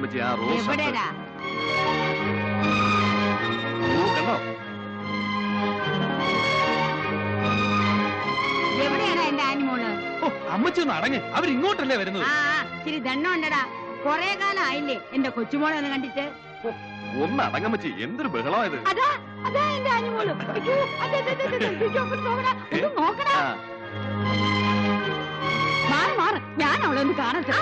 അമ്മച്ചി ആ റോസ് എവിടെടാ? കണ്ടോ? എവിടെയാടാ എന്റെ ആനിമോള്? അമ്മച്ചി ഒന്ന് അടങ്ങ്, അവരിങ്ങോട്ടല്ലേ വരുന്നത്? ആ ഇച്ചിരി ദണ്ണം ഉണ്ടടാ. കൊറേ കാലം ആയില്ലേ എന്റെ കൊച്ചുമോളെ ഒന്ന് കണ്ടിട്ട്. ഒന്ന് അടങ്ങമ്മച്ചി, എന്തൊരു ബഹളമായത്. അതാ അതാ എന്റെ ആനിമോള്. അയ്യോ, അതെ, അതെ, അതെ, അതെ. അയ്യോ, ഒന്ന് നോക്കടാ, ഒന്ന് നോക്കടാ. മാറ് മാറ്, ഞാൻ അവളെ ഒന്ന് കാണട്ടെ.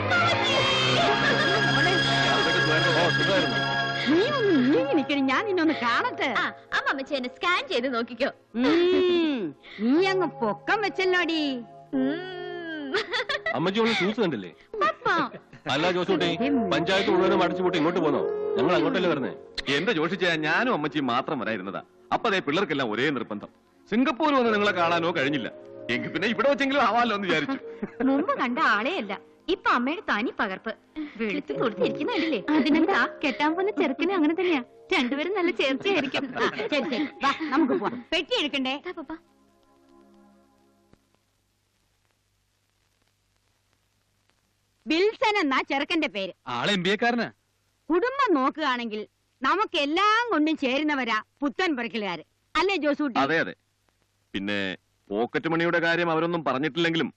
നീ ഒന്ന് നീങ്ങി നിക്കണി, ഞാൻ നിന്നൊന്ന് കാണട്ടെ. അമ്മച്ചി എന്നെ സ്കാൻ ചെയ്ത് നോക്കിക്കോ. നീ അങ്ങ് പൊക്കം വെച്ചല്ലോടി. അമ്മച്ചി ഒന്ന് ഷൂസ് കണ്ടില്ലേ? അല്ല ജോസൂട്ടി, പഞ്ചായത്ത് മുഴുവനും അടച്ചുപൂട്ടി ഇങ്ങോട്ട് പോന്നോ? ഞങ്ങൾ അങ്ങോട്ടല്ലേ വരുന്നേ. എന്റെ ജോഷിച്ച ഞാനും അമ്മച്ചിയും മാത്രം വരായിരുന്നതാ. അപ്പൊ അതേ പിള്ളേർക്കെല്ലാം ഒരേ നിർബന്ധം. സിംഗപ്പൂർ വന്ന് നിങ്ങളെ കാണാനോ കഴിഞ്ഞില്ല. എങ്കിൽ പിന്നെ ഇവിടെ വെച്ചെങ്കിലും ആവാലോ എന്ന് വിചാരിച്ചു. മുമ്പ് കണ്ട ആളെയല്ല, ഇപ്പൊ അമ്മയുടെ തനി പകർപ്പ്. വെളുത്ത് തൊടുത്തിരിക്കുന്നില്ലേ? അതിനെന്താ, കെട്ടാൻ പോകുന്ന ചെറുക്കിന് അങ്ങനെ തന്നെയാ. രണ്ടുപേരും നല്ല ചേർച്ചയായിരിക്കും. ശരി ശരി, വാ നമുക്ക് പോവാം. പെട്ടി എടുക്കണ്ടേ? വിൽസൺ എന്നാ ചെറുക്കന്റെ പേര്. ആളെ MBA-കാരനാ. കുടുംബം നോക്കുകയാണെങ്കിൽ നമുക്ക് എല്ലാം കൊണ്ടും ചേരുന്നവരാ പുത്തൻ പറക്കലുകാര്, അല്ലേ ജോസൂട്ടി? അതെ അതെ. പിന്നെ പോക്കറ്റ് മണിയുടെ കാര്യം അവരൊന്നും പറഞ്ഞിട്ടില്ലെങ്കിലും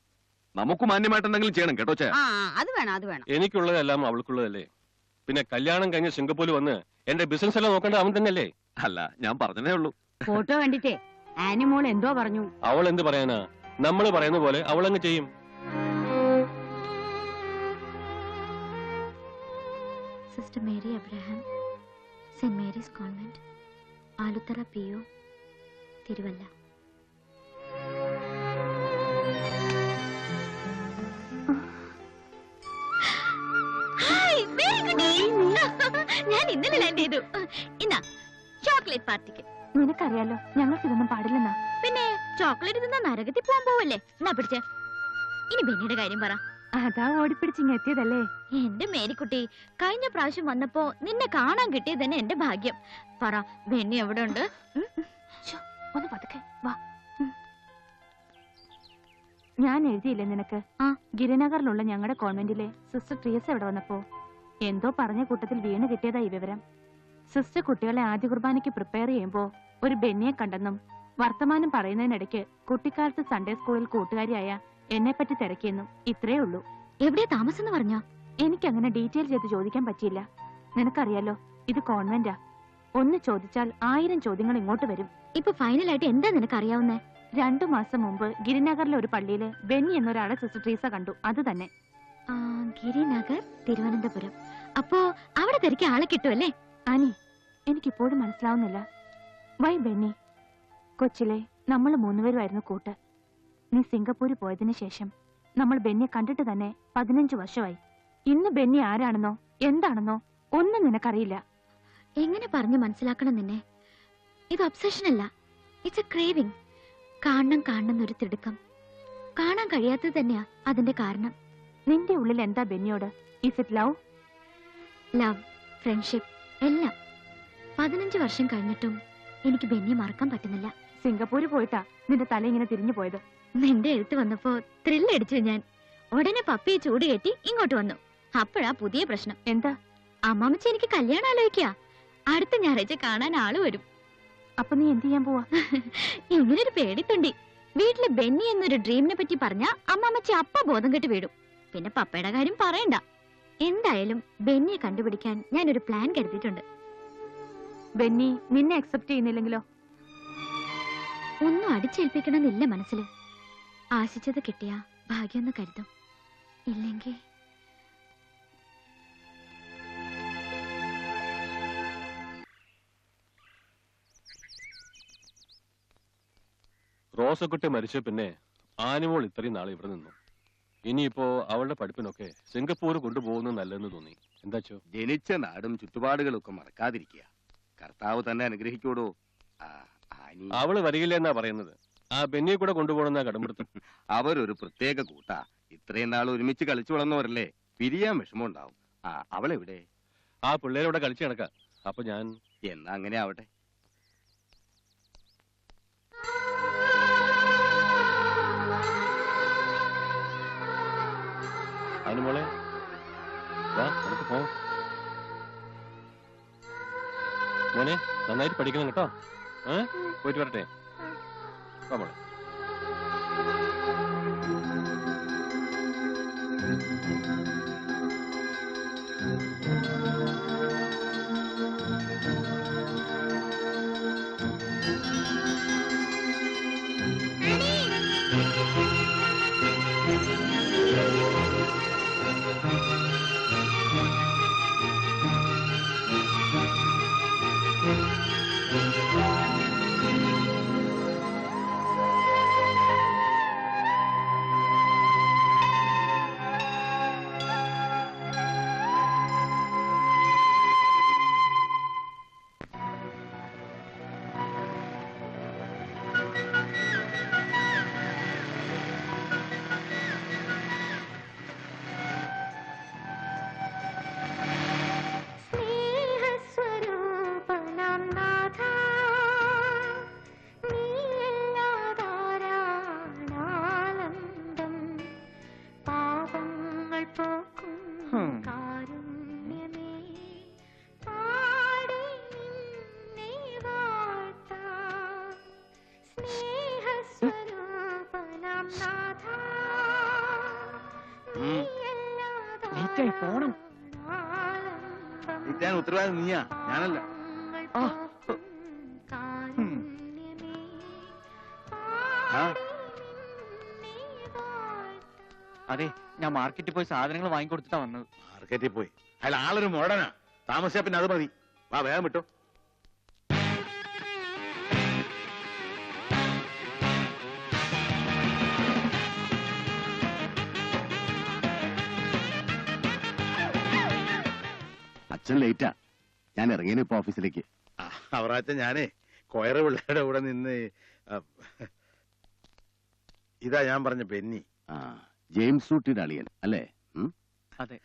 നമുക്ക് മാന്യമായിട്ട് എന്തെങ്കിലും ചെയ്യണം കേട്ടോ. ആ അത് വേണം, അത് വേണം. എനിക്കുള്ളതെല്ലാം അവൾക്കുള്ളതല്ലേ. പിന്നെ കല്യാണം കഴിഞ്ഞ് സിംഗപ്പൂരിൽ വന്ന് എന്റെ ബിസിനസ് എല്ലാം നോക്കേണ്ടത് അവൻ തന്നെയല്ലേ? അല്ല, ഞാൻ പറഞ്ഞതേ ഉള്ളൂ. ഫോട്ടോ കണ്ടിട്ടേ ആനിമോൾ എന്തോ പറഞ്ഞു. അവൾ എന്ത് പറയാനാ? നമ്മള് പറയുന്ന പോലെ അവളങ്ങ് ചെയ്യും. Sister Mary Abraham, Saint Mary's convent, Aluthara PO, Thiruvalla. ഞാൻ ഇന്നലെ ലാൻഡ് ചെയ്തു. ഇന്നാ ചോക്ലേറ്റ് പാർട്ടിക്ക്. നിനക്കറിയാലോ ഞങ്ങൾക്ക് ഇതൊന്നും പാടില്ലെന്നാ. പിന്നെ ചോക്ലേറ്റ് തിന്നാ നരകത്തിൽ പോകാൻ പോവല്ലേ? എന്നാ പിടിച്ചേ. ഇനി ബെന്നിയുടെ കാര്യം പറ. അതാ ഓടിപ്പിടിച്ചിങ്ങ എത്തിയതല്ലേ? എന്റെ മേരിക്കുട്ടി, കഴിഞ്ഞ പ്രാവശ്യം വന്നപ്പോ നിന്നെ കാണാൻ കിട്ടിയത് തന്നെ എന്റെ ഭാഗ്യം. പറ, ബെന്നി എവിടെ ഉണ്ട്? ഒന്ന് പതുക്കെ വാ. ഞാൻ എഴുതിയില്ലേ നിനക്ക്? ഗിരിനഗറിലുള്ള ഞങ്ങളുടെ കോൺവെന്റിലെ സിസ്റ്റർ ട്രീസ് എവിടെ വന്നപ്പോ എന്തോ പറഞ്ഞ കൂട്ടത്തിൽ വീണ് കിട്ടിയതാ ഈ വിവരം. സിസ്റ്റർ കുട്ടികളെ ആദ്യ കുർബാനയ്ക്ക് പ്രിപ്പയർ ചെയ്യുമ്പോ ഒരു ബെന്നിയെ കണ്ടെന്നും വർത്തമാനം പറയുന്നതിനിടയ്ക്ക് കുട്ടിക്കാലത്ത് സൺഡേ സ്കൂളിൽ കൂട്ടുകാരിയായ എന്നെ പറ്റി തിരക്കിയെന്നും ഇത്രേ ഉള്ളൂ. എവിടെയാ താമസം എന്ന് പറഞ്ഞാ? എനിക്കങ്ങനെ ഡീറ്റെയിൽ ചെയ്ത് ചോദിക്കാൻ പറ്റിയില്ല. നിനക്കറിയാലോ ഇത് കോൺവെന്റാ. ഒന്ന് ചോദിച്ചാൽ 1000 ചോദ്യങ്ങൾ ഇങ്ങോട്ട് വരും. ഇപ്പൊ ഫൈനലായിട്ട് എന്താ നിനക്കറിയാവുന്നേ? 2 മാസം മുമ്പ് ഗിരിനഗറിലെ ഒരു പള്ളിയില് ബെന്നി എന്നൊരാളെ സിസ്റ്റർ ട്രീസ കണ്ടു. അത് തന്നെ. ഗിരിനഗർ, തിരുവനന്തപുരം. അപ്പോ അവിടെ തിരക്കി ആളെ കിട്ടുമല്ലേ? ആനി, എനിക്കിപ്പോഴും മനസ്സിലാവുന്നില്ല. വൈ ബെന്നി? കൊച്ചിലെ നമ്മൾ 3 പേരുമായിരുന്നു കൂട്ട്. നീ സിംഗപ്പൂരിൽ പോയതിനു ശേഷം നമ്മൾ ബെന്നിയെ കണ്ടിട്ട് തന്നെ 15 വർഷമായി. ഇന്ന് ബെന്നി ആരാണെന്നോ എന്താണെന്നോ ഒന്നും നിനക്കറിയില്ല. എങ്ങനെ പറഞ്ഞു മനസ്സിലാക്കണം നിന്നെ? ഇത് ഒബ്സഷൻ അല്ല, ഇറ്റ്സ് എ ക്രേവിംഗ്. കാണണം ഒരു തിടുക്കം. കാണാൻ കഴിയാത്തത് തന്നെയാ അതിന്റെ കാരണം. നിന്റെ ഉള്ളിൽ എന്താ ബെന്നിയോട്? Is it love? Love, friendship, എല്ലാം. 15 വർഷം കഴിഞ്ഞിട്ടും എനിക്ക് ബെന്നിയെ മറക്കാൻ പറ്റുന്നില്ല. സിംഗപ്പൂരിൽ പോയിട്ടാ നിന്റെ തല ഇങ്ങനെ തിരിഞ്ഞു പോയത്. നിന്റെ എഴുത്ത് വന്നപ്പോ ത്രില്ലടിച്ചു ഞാൻ. ഉടനെ പപ്പിയെ ചൂട് കയറ്റി ഇങ്ങോട്ട് വന്നു. അപ്പോഴാ പുതിയ പ്രശ്നം. എന്താ? അമ്മാമ്മച്ചി എനിക്ക് കല്യാണം ആലോചിക്കാ. അടുത്ത ഞായറാഴ്ച കാണാൻ ആള് വരും. അപ്പൊ നീ എന്ത് ചെയ്യാൻ പോവാ? ഇങ്ങനൊരു പേടിത്തുണ്ടി. വീട്ടില് ബെന്നി എന്നൊരു ഡ്രീമിനെ പറ്റി പറഞ്ഞ അമ്മാമ്മച്ചി അപ്പ ബോധം കെട്ട് വീടും. പിന്നെ പപ്പയുടെ കാര്യം പറയണ്ട. എന്തായാലും ബെന്നിയെ കണ്ടുപിടിക്കാൻ ഞാനൊരു പ്ലാൻ കരുതിയിട്ടുണ്ട്. ബെന്നി നിന്നെ അക്സെപ്റ്റ് ചെയ്യുന്നില്ലെങ്കിലോ? ഒന്നും അടിച്ചേൽപ്പിക്കണമെന്നില്ല മനസ്സിൽ. ആശിച്ചത് കിട്ടിയ ഭാഗ്യമെന്ന് കരുതും. ഇല്ലെങ്കിൽ റോസക്കുട്ടി മരിച്ച പിന്നെ ആനിമോൾ ഇത്രയും നാളെ ഇവിടെ നിന്നു. ഇനിയിപ്പോ അവളുടെ പഠിപ്പിനൊക്കെ സിംഗപ്പൂർ കൊണ്ടുപോകുന്നത് നല്ലതെന്ന് തോന്നി. എന്താച്ചോ? ജനിച്ച നാടും ചുറ്റുപാടുകളും ഒക്കെ മറക്കാതിരിക്കുക. കർത്താവ് തന്നെ അനുഗ്രഹിക്കൂടോ. അവള് വരികില്ല എന്നാ പറയുന്നത്. ആ ബെന്നിയെ കൂടെ കൊണ്ടുപോകണമെന്നാ കടമ്പെടുത്തു. അവരൊരു പ്രത്യേക കൂട്ടാ. ഇത്രയും നാൾ ഒരുമിച്ച് കളിച്ചു വളർന്നവരല്ലേ. പിരിയാൻ വിഷമം ഉണ്ടാവും. അവളെവിടെ? ആ പിള്ളേരോടെ കളിച്ചു നടക്കാം. അപ്പൊ ഞാൻ എന്നാ അങ്ങനെ ആവട്ടെ. അനുമോളെ വാ, നമുക്ക് പോവാം. മോനെ നന്നായിട്ട് പഠിക്കണം കേട്ടോ. പോയിട്ട് വരട്ടെ. മോളെ പോണം. ഉത്തരവാദിത്വം നീയാ, ഞാനല്ല. അതെ, ഞാൻ മാർക്കറ്റിൽ പോയി സാധനങ്ങൾ വാങ്ങിക്കൊടുത്തിട്ടാ വന്നത്. മാർക്കറ്റിൽ പോയി? അയാൾ ആളൊരു മോഡനാ. താമസിച്ചാ പിന്നെ അത് മതി. വാ, വേഗം വിട്ടോ. അച്ഛൻ ലേറ്റാ. ഞാൻ ഇറങ്ങിയ ഇപ്പൊ ഓഫീസിലേക്ക്. അവറാച്ച ഞാനേ കൊയറ പിള്ളേരുടെ കൂടെ നിന്ന് ഇതാ ഞാൻ പറഞ്ഞ ബെന്നി. ജെയിംസ് ഊട്ടിയുടെ അളിയൻ അല്ലേ? അതെ.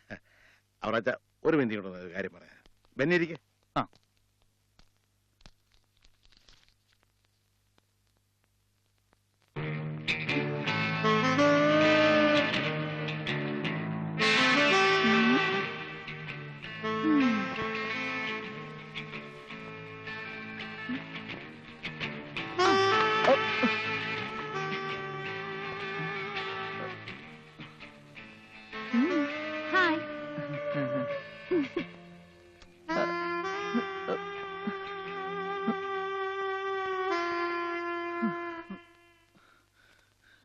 അവറാച്ച ഒരു ബെന്നി കൂടെ കാര്യം പറയാം. ബെന്നി ഇരിക്കെ. ഹായ്.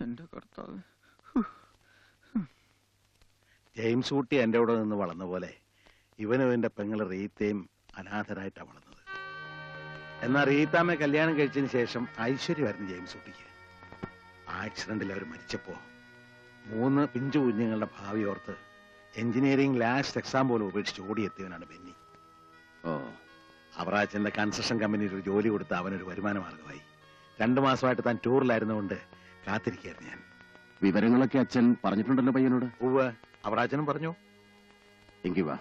എന്റെ കർത്താവ്. ജെയിംസ് ഊട്ടി എന്റെ കൂടെ നിന്ന് വളർന്ന പോലെ ഇവനും ഇവന്റെ പെങ്ങള് റീത്തയും അനാഥരായിട്ടാണ് വളർന്നത്. എന്നാൽ റീത്താമ്മയെ കല്യാണം കഴിച്ചതിന് ശേഷം ഐശ്വര്യമായിരുന്നു ജെയിംസ് ഊട്ടിക്ക്. ആക്സിഡന്റിൽ അവർ മരിച്ചപ്പോ 3 പിഞ്ചു കുഞ്ഞുങ്ങളുടെ ഭാവി ഓർത്ത് എഞ്ചിനീയറിംഗ് ലാസ്റ്റ് എക്സാം പോലും ഉപേക്ഷിച്ച് ഓടിയെത്തിയവനാണ് ബെന്നി. അവറാച്ചന്റെ കൺസ്ട്രക്ഷൻ കമ്പനിയിൽ ഒരു ജോലി കൊടുത്ത് അവനൊരു വരുമാന മാർഗമായി. 2 മാസമായിട്ട് താൻ ടൂറിലായിരുന്നുകൊണ്ട് കാത്തിരിക്കുകയായിരുന്നു ഞാൻ. വിവരങ്ങളൊക്കെ അച്ഛൻ പറഞ്ഞിട്ടുണ്ടല്ലോ പയ്യനോട്? ഉവ്വ്, അവറാച്ചനും പറഞ്ഞു. എങ്കി വാ.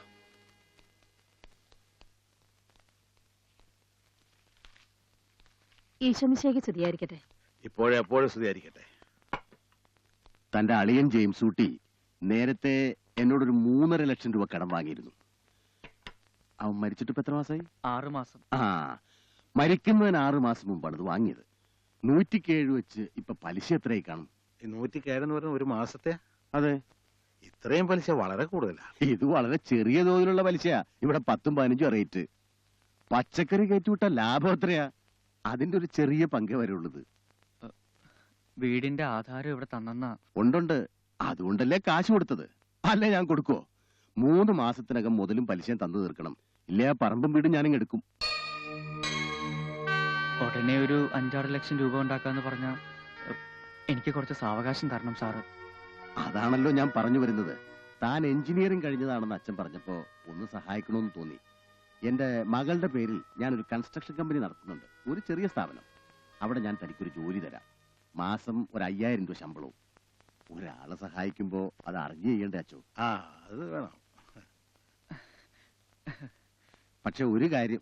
ഈശോമിശിഹായ്ക്ക് സ്തുതിയായിരിക്കട്ടെ. ഇപ്പോഴും എപ്പോഴും സ്തുതിയായിരിക്കട്ടെ. തന്റെ അളിയൻ ജെയിംസ് ഊട്ടി നേരത്തെ എന്നോടൊരു 3.5 ലക്ഷം രൂപ കടം വാങ്ങിയിരുന്നു. അവൻ മരിച്ചിട്ട് ഇപ്പൊ എത്ര മാസമായി? 6 മാസം. മരിക്കുന്നതിന് 6 മാസം മുമ്പാണ് ഇത് വാങ്ങിയത്. 107 വെച്ച് ഇപ്പൊ പലിശ എത്രയായി കാണും? 107 എന്ന് പറഞ്ഞ ഒരു മാസത്തെ? അതെ. ഇത്രയും പലിശ വളരെ കൂടുതലാണ്. ഇത് വളരെ ചെറിയ തോതിലുള്ള പലിശയാ. ഇവിടെ 10-15 റേറ്റ്. പച്ചക്കറി കയറ്റിവിട്ട ലാഭം എത്രയാ? അതിന്റെ ഒരു ചെറിയ പങ്കേ വരുള്ളത്. വീടിന്റെ ആധാരം ഇവിടെ തന്നെന്നാ. ഉണ്ടുണ്ട്. അതുകൊണ്ടല്ലേ കാശ് കൊടുത്തത്. അല്ലേ ഞാൻ കൊടുക്കുവോ? 3 മാസത്തിനകം മുതലും പലിശയും തന്നു തീർക്കണം. ഇല്ലേ ആ പറമ്പും വീടും ഞാനിങ് എടുക്കും. ഉടനെ ഒരു 5-6 ലക്ഷം രൂപ ഉണ്ടാക്കാന്ന് പറഞ്ഞ എനിക്ക് കുറച്ച് സാവകാശം തരണം സാറ്. അതാണല്ലോ ഞാൻ പറഞ്ഞു വരുന്നത്. താൻ എഞ്ചിനീയറിംഗ് കഴിഞ്ഞതാണെന്ന് അച്ഛൻ പറഞ്ഞപ്പോ ഒന്ന് സഹായിക്കണമെന്ന് തോന്നി. എന്റെ മകളുടെ പേരിൽ ഞാനൊരു കൺസ്ട്രക്ഷൻ കമ്പനി നടത്തുന്നുണ്ട്. ഒരു ചെറിയ സ്ഥാപനം. അവിടെ ഞാൻ തനിക്കൊരു ജോലി തരാം. മാസം ഒരു 5000 രൂപ ശമ്പളവും. ഒരാളെ സഹായിക്കുമ്പോ അത് അറിഞ്ഞു ചെയ്യണ്ടേ അച്ചോ? അത് വേണം. പക്ഷെ ഒരു കാര്യം,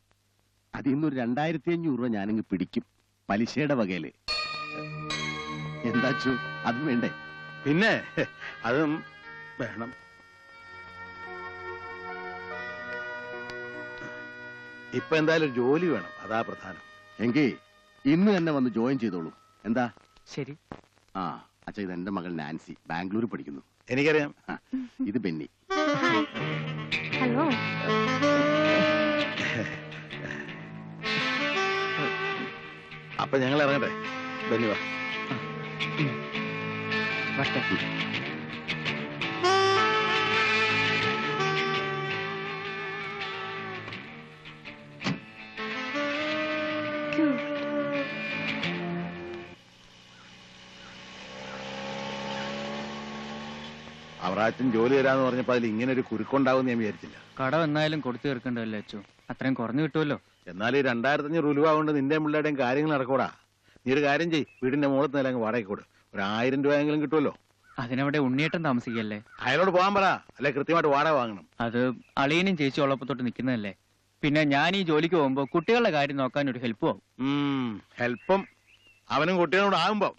അതിൽ നിന്നൊരു 2500 രൂപ ഞാനിങ്ങ് പിടിക്കും, പലിശയുടെ വകയില്. എന്താച്ചു, അതും വേണ്ടേ? പിന്നെ അതും വേണം. ഇപ്പൊ എന്തായാലും ഒരു ജോലി വേണം, അതാ പ്രധാനം. എങ്കിൽ ഇന്ന് തന്നെ വന്ന് ജോയിൻ ചെയ്തോളൂ. എന്താ? ശരി. ആ അച്ഛാ, ഇത് എന്റെ മകൾ നാൻസി, ബാംഗ്ലൂർ പഠിക്കുന്നു. എനിക്കറിയാം. ഇത് ബെന്നി. ഹലോ. അപ്പൊ ഞങ്ങൾ ഇറങ്ങട്ടെ. ബെന്നി വാ. വരട്ടെ. അവറാച്ചൻ ജോലി തരാന്ന് പറഞ്ഞപ്പോ അതിൽ ഇങ്ങനെ ഒരു കുരുക്കുണ്ടാവും ഞാൻ വിചാരിച്ചില്ല. കടം എന്നാലും കൊടുത്തു തീർക്കണ്ടല്ലോ അച്ചു, അത്രയും കുറഞ്ഞു കിട്ടുമല്ലോ. എന്നാൽ ഈ 2500 രൂപ കൊണ്ട് നിന്റെ പിള്ളേരുടെയും കാര്യങ്ങൾ നടക്കൂടാ. നീ ഒരു കാര്യം ചെയ്യ്, വീടിന്റെ മുകളത്ത് നിലങ്ങ് വാടകയ്ക്ക് കൊടു. ഒരു 1000 രൂപയെങ്കിലും കിട്ടുമല്ലോ. അതിനവിടെ ഉണ്ണിയേട്ടൻ താമസിക്കല്ലേ? അയാളോട് പോകാൻ പറ, അല്ലെ കൃത്യമായിട്ട് വാടക വാങ്ങണം. അത് അളിയനും ചേച്ചി ഉള്ളപ്പോ തൊട്ട് നിൽക്കുന്നതല്ലേ. പിന്നെ ഞാൻ ഈ ജോലിക്ക് പോകുമ്പോ കുട്ടികളുടെ കാര്യം നോക്കാൻ ഒരു ഹെൽപ്പ് ആവും. ഹെൽപ്പും അവനും കുട്ടികളോട് ആകുമ്പോ